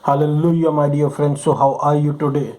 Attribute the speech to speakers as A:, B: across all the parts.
A: Hallelujah, my dear friends. So, how are you today?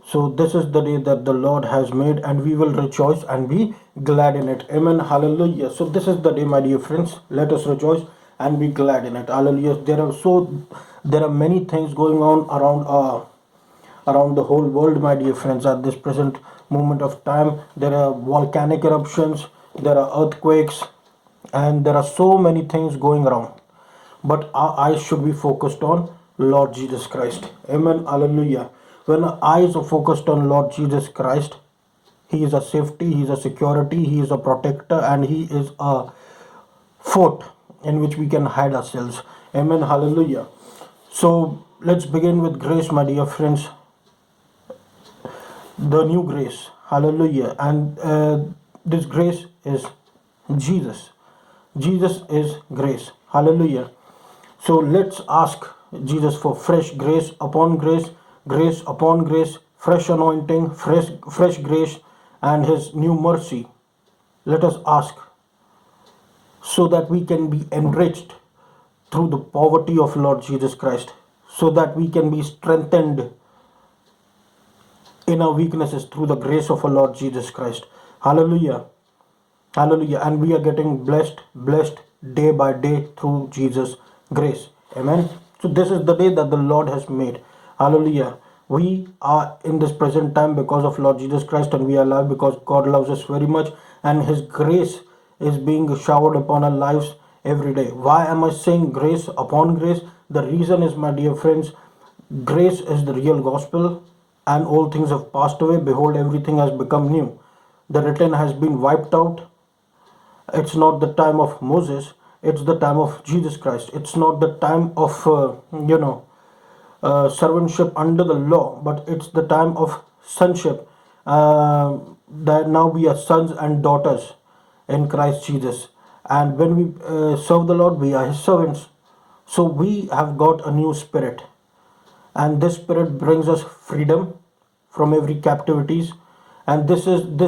A: So, this is the day that the Lord has made, and we will rejoice and be glad in it. Amen. Hallelujah. So, this is the day, my dear friends. Let us rejoice and be glad in it. Hallelujah. There are many things going on around the whole world, my dear friends, at this present moment of time. There are volcanic eruptions, there are earthquakes, and there are so many things going around. But our eyes should be focused on Lord Jesus Christ. Amen. Hallelujah. When our eyes are focused on Lord Jesus Christ, He is a safety, He is a security, He is a protector, and He is a fort in which we can hide ourselves. Amen. Hallelujah. So let's begin with grace, my dear friends, the new grace. Hallelujah. And this grace is Jesus. Jesus is grace. Hallelujah. So let's ask Jesus for fresh grace upon grace, grace upon grace, fresh anointing, fresh grace, and His new mercy. Let us ask so that we can be enriched through the poverty of Lord Jesus Christ, so that we can be strengthened in our weaknesses through the grace of our Lord Jesus Christ. Hallelujah. Hallelujah. And we are getting blessed day by day through Jesus' grace. Amen. So this is the day that the Lord has made. Hallelujah. We are in this present time because of Lord Jesus Christ, and we are alive because God loves us very much, and His grace is being showered upon our lives every day. Why am I saying grace upon grace? The reason is, my dear friends, grace is the real gospel, and all things have passed away. Behold, everything has become new. The written has been wiped out. It's not the time of Moses, it's the time of Jesus Christ. It's not the time of servantship under the law, but it's the time of sonship. That now we are sons and daughters in Christ Jesus, and when we serve the Lord, we are His servants. So we have got a new spirit, and this spirit brings us freedom from every captivities. And this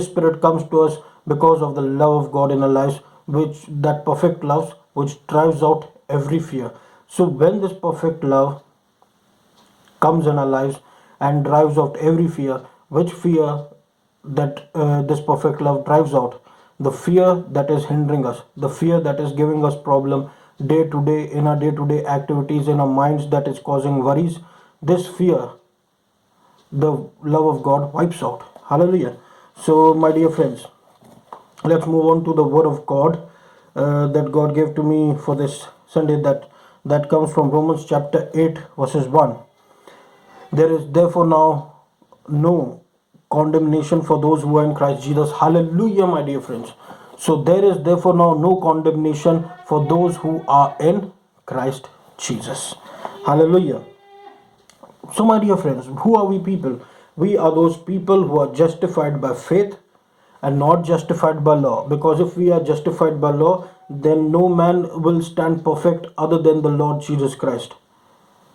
A: spirit comes to us because of the love of God in our lives, which that perfect love which drives out every fear. So when this perfect love comes in our lives and drives out every fear, which fear that this perfect love drives out? The fear that is hindering us, the fear that is giving us problem day to day in our day to day activities, in our minds, that is causing worries. This fear, the love of God wipes out. Hallelujah. So, my dear friends, let's move on to the word of God that God gave to me for this Sunday. That comes from Romans chapter 8, verses 1. There is therefore now no condemnation for those who are in Christ Jesus. Hallelujah, my dear friends. So there is therefore now no condemnation for those who are in Christ Jesus. Hallelujah. So, my dear friends, who are we people? We are those people who are justified by faith and not justified by law. Because if we are justified by law, then no man will stand perfect other than the Lord Jesus Christ.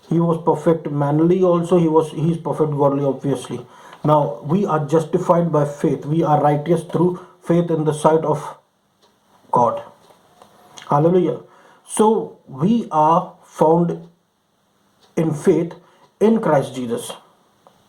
A: He was perfect manly also, he's perfect godly, obviously. Now we are justified by faith. We are righteous through faith in the sight of God. Hallelujah. So we are found in faith in Christ Jesus.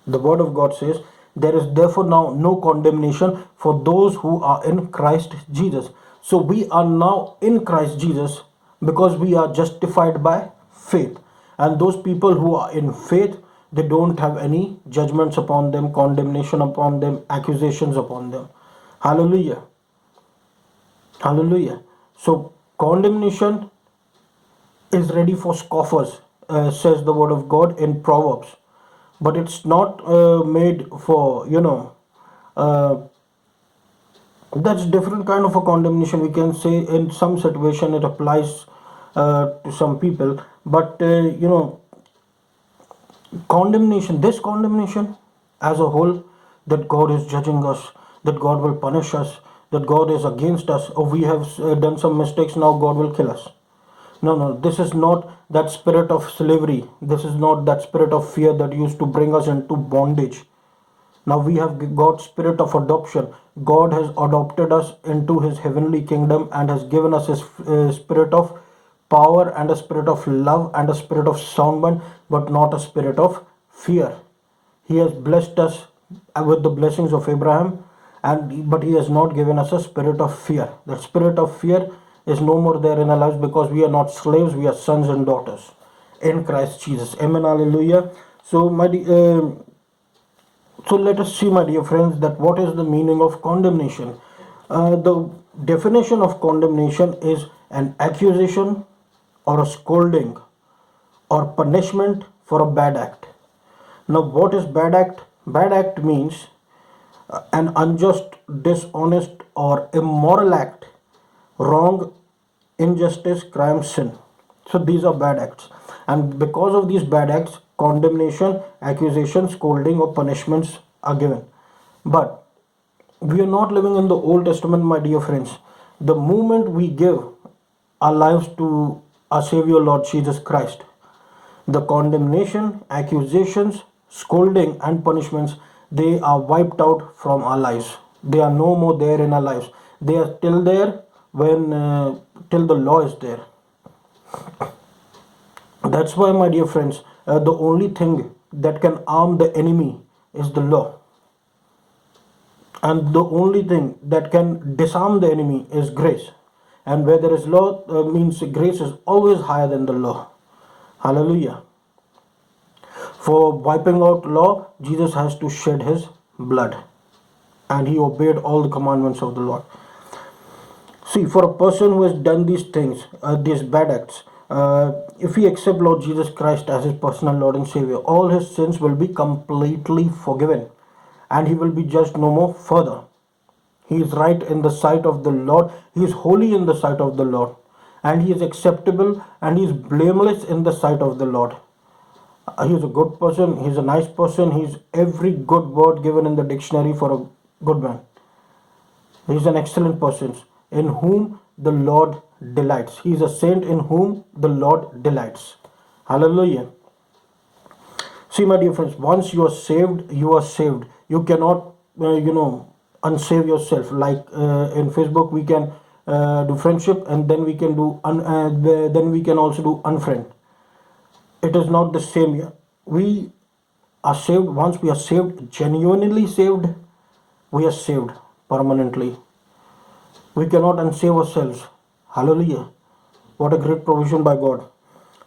A: The word of God says, there is therefore now no condemnation for those who are in Christ Jesus. So we are now in Christ Jesus because we are justified by faith. And those people who are in faith, they don't have any judgments upon them, condemnation upon them, accusations upon them. Hallelujah. Hallelujah. So condemnation is ready for scoffers, says the word of God in Proverbs. But it's not made for, uh, that's different kind of a condemnation. We can say in some situation it applies to some people, but condemnation, this condemnation as a whole, that God is judging us, that God will punish us, that God is against us, or we have done some mistakes, now God will kill us. No, no, this is not that spirit of slavery. This is not that spirit of fear that used to bring us into bondage. Now we have God's spirit of adoption. God has adopted us into His heavenly kingdom and has given us His spirit of power and a spirit of love and a spirit of sound mind, but not a spirit of fear. He has blessed us with the blessings of Abraham, and but He has not given us a spirit of fear. That spirit of fear is no more there in our lives because we are not slaves; we are sons and daughters in Christ Jesus. Amen. Hallelujah. So, so let us see, my dear friends, that what is the meaning of condemnation. The definition of condemnation is an accusation or a scolding or punishment for a bad act. Now, what is bad act? Bad act means an unjust, dishonest, or immoral act, wrong, injustice, crime, sin. So these are bad acts. And because of these bad acts, condemnation, accusation, scolding, or punishments are given. But we are not living in the Old Testament, my dear friends. The moment we give our lives to our Savior Lord Jesus Christ, the condemnation, accusations, scolding, and punishments, they are wiped out from our lives. They are no more there in our lives. They are still there when till the law is there. That's why, my dear friends, the only thing that can arm the enemy is the law. And the only thing that can disarm the enemy is grace. And where there is law, means grace is always higher than the law. Hallelujah. For wiping out law, Jesus has to shed his blood. And he obeyed all the commandments of the Lord. See, for a person who has done these things, these bad acts, if he accepts Lord Jesus Christ as his personal Lord and Savior, all his sins will be completely forgiven. And he will be judged no more further. He is right in the sight of the Lord. He is holy in the sight of the Lord. And he is acceptable and he is blameless in the sight of the Lord. He is a good person. He is a nice person. He is every good word given in the dictionary for a good man. He is an excellent person in whom the Lord delights. He is a saint in whom the Lord delights. Hallelujah. See, my dear friends, once you are saved, you are saved. You cannot, unsave yourself. Like in Facebook, we can do friendship, and then we can do then we can also do unfriend. It is not the same here. We are saved. Once we are saved, genuinely saved, we are saved permanently. We cannot unsave ourselves. Hallelujah. What a great provision by God.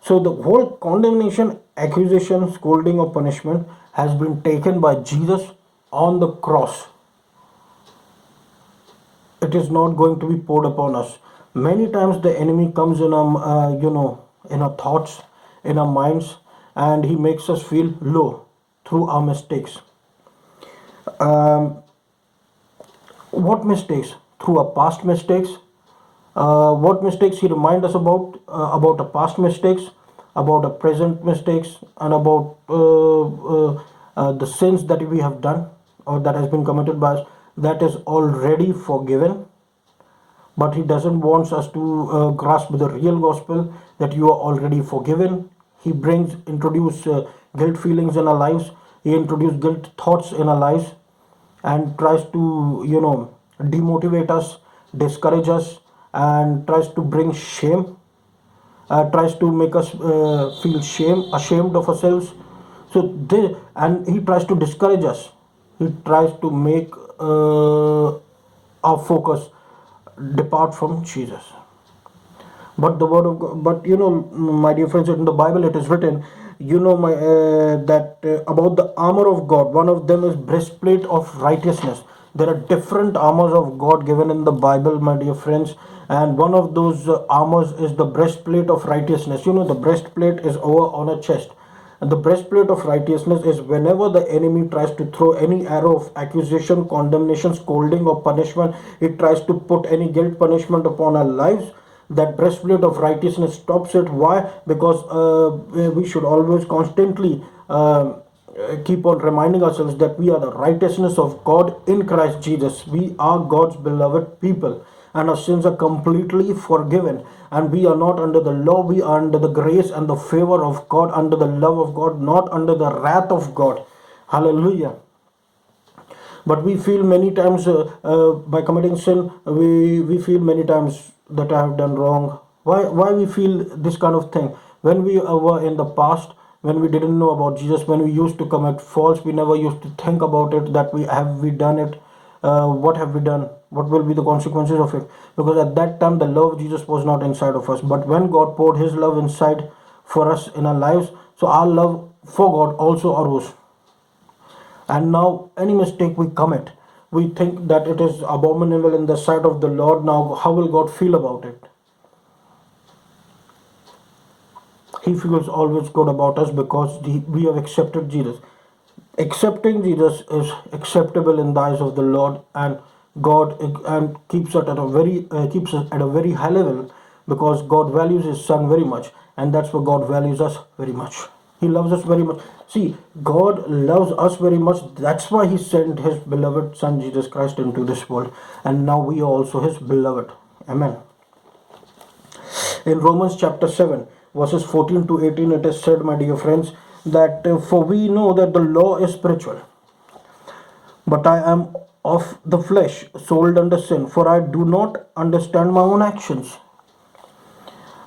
A: So the whole condemnation, accusation, scolding, or punishment has been taken by Jesus on the cross. It is not going to be poured upon us. Many times the enemy comes in our, in our thoughts, in our minds, and he makes us feel low through our mistakes. Um, what mistakes? Through our past mistakes. What mistakes he reminds us about our past mistakes, about our present mistakes, and about the sins that we have done or that has been committed by us. That is already forgiven. But he doesn't want us to grasp the real gospel that you are already forgiven. He introduce guilt feelings in our lives. He introduces guilt thoughts in our lives and tries to, demotivate us, discourage us, and tries to bring shame, tries to make us feel ashamed of ourselves. And he tries to discourage us. He tries to make our focus depart from Jesus. But the word of God, but my dear friends, in the Bible it is written, that about the armor of God. One of them is breastplate of righteousness. There are different armors of God given in the Bible, my dear friends, and one of those armors is the breastplate of righteousness. The breastplate is over on a chest. And the breastplate of righteousness is whenever the enemy tries to throw any arrow of accusation, condemnation, scolding, or punishment, he tries to put any guilt punishment upon our lives. That breastplate of righteousness stops it. Why? Because we should always constantly keep on reminding ourselves that we are the righteousness of God in Christ Jesus. We are God's beloved people, and our sins are completely forgiven. And we are not under the law, we are under the grace and the favor of God, under the love of God, not under the wrath of God. Hallelujah. But we feel many times by committing sin, we feel many times that I have done wrong. Why we feel this kind of thing? When we were in the past, when we didn't know about Jesus, when we used to commit faults, we never used to think about it, that we done it, what have we done, what will be the consequences of it, because at that time the love of Jesus was not inside of us. But when God poured his love inside for us in our lives, so our love for God also arose. And now any mistake we commit, we think that it is abominable in the sight of the Lord. Now how will God feel about it? He feels always good about us because we have accepted Jesus. Accepting Jesus is acceptable in the eyes of the Lord, and God and keeps us at a very high level, because God values His Son very much, and that's why God values us very much. He loves us very much. See, God loves us very much. That's why He sent His beloved Son Jesus Christ into this world, and now we are also His beloved. Amen. In Romans chapter 7, verses 14 to 18, it is said, my dear friends, that for we know that the law is spiritual, but I am of the flesh, sold under sin, for I do not understand my own actions.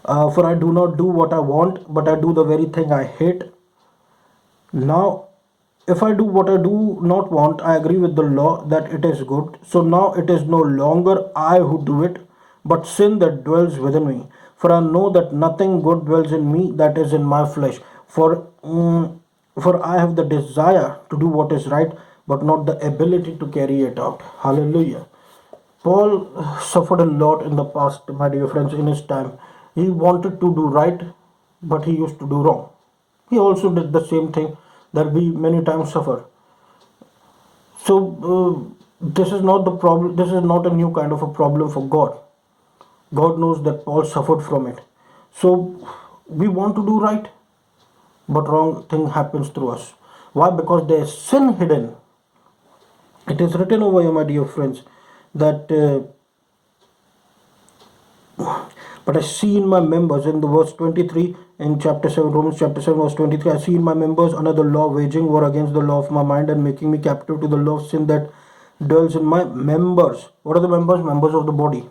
A: For I do not do what I want, but I do the very thing I hate. Now, if I do what I do not want, I agree with the law that it is good. So now it is no longer I who do it, but sin that dwells within me. For I know that nothing good dwells in me, that is in my flesh. For I have the desire to do what is right, but not the ability to carry it out. Hallelujah. Paul suffered a lot in the past, my dear friends, in his time. He wanted to do right, but he used to do wrong. He also did the same thing that we many times suffer. So, this is not the problem, this is not a new kind of a problem for God. God knows that Paul suffered from it. So, we want to do right, but wrong thing happens through us. Why? Because there is sin hidden. It is written over here, my dear friends, that but I see in my members, in the verse 23 in chapter 7, Romans chapter 7, verse 23, I see in my members another law, waging war against the law of my mind and making me captive to the law of sin that dwells in my members. What are the members? Members of the body.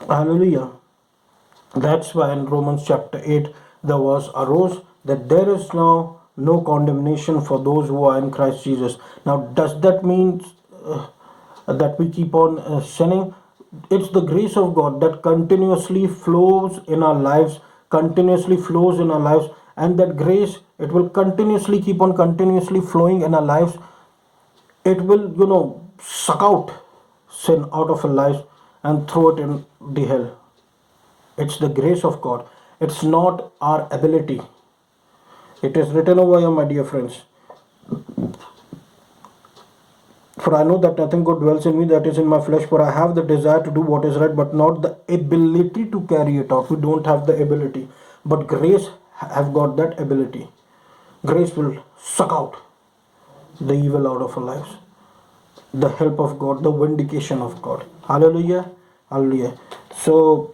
A: Hallelujah. That's why in Romans chapter 8 the verse arose that there is now no condemnation for those who are in Christ Jesus. Now, does that mean that we keep on sinning? It's the grace of God that continuously flows in our lives, continuously flows in our lives, and that grace, it will continuously keep on continuously flowing in our lives. It will, suck out sin out of our lives and throw it in the hell. It's the grace of God. It's not our ability. It is written over here, my dear friends. For I know that nothing good dwells in me, that is in my flesh. For I have the desire to do what is right, but not the ability to carry it out. We don't have the ability, but grace have got that ability. Grace will suck out the evil out of our lives. The help of God, the vindication of God. Hallelujah. Hallelujah. So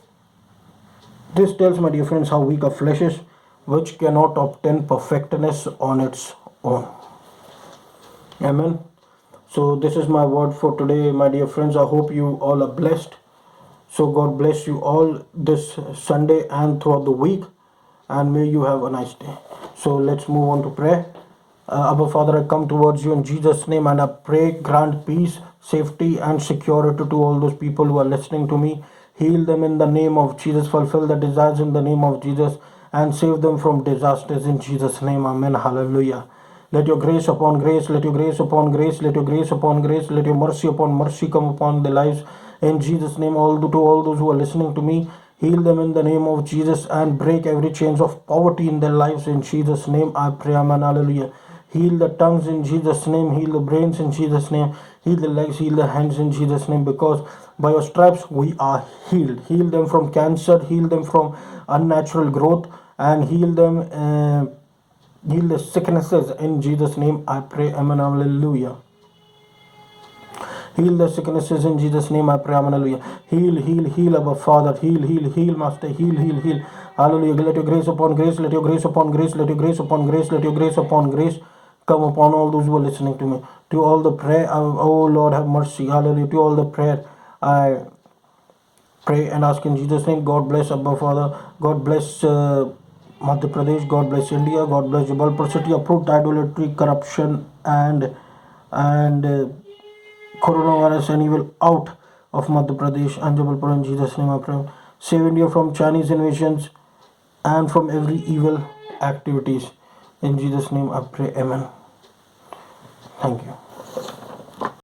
A: this tells, my dear friends, how weak our flesh is, which cannot obtain perfectness on its own. Amen. So this is my word for today, my dear friends. I hope you all are blessed. So God bless you all this Sunday and throughout the week, and may you have a nice day. So let's move on to prayer. Abba Father, I come towards you in Jesus' name, and I pray, grant peace, safety, and security to all those people who are listening to me. Heal them in the name of Jesus, fulfill the desires in the name of Jesus, and save them from disasters in Jesus' name. Amen. Hallelujah. Let your grace upon grace, let your grace upon grace, let your grace upon grace, let your mercy upon mercy come upon their lives. In Jesus' name, to all those who are listening to me, heal them in the name of Jesus and break every chains of poverty in their lives. In Jesus' name, I pray. Amen. Hallelujah. Heal the tongues in Jesus' name, heal the brains in Jesus' name, heal the legs, heal the hands in Jesus' name, because by your stripes we are healed. Heal them from cancer, heal them from unnatural growth, and heal them. Heal the sicknesses in Jesus' name. I pray. Amen. Hallelujah. Heal the sicknesses in Jesus' name. I pray. Amen. Hallelujah. Heal, heal, heal, Abba Father. Heal, heal, heal, Master. Heal, heal, heal. Hallelujah. Let your grace upon grace. Let your grace upon grace. Let your grace upon grace. Let your grace upon grace come upon all those who are listening to me. To all the prayer, oh Lord, have mercy. Hallelujah. To all the prayer, I Pray and ask in Jesus' name. God bless Abba Father. God bless Madhya Pradesh. God bless India. God bless Jabalpur city. Uproot idolatry, corruption, and coronavirus and evil out of Madhya Pradesh and Jabalpur in Jesus' name I pray. Save India from Chinese invasions and from every evil activities. In Jesus' name I pray. Amen. Thank you.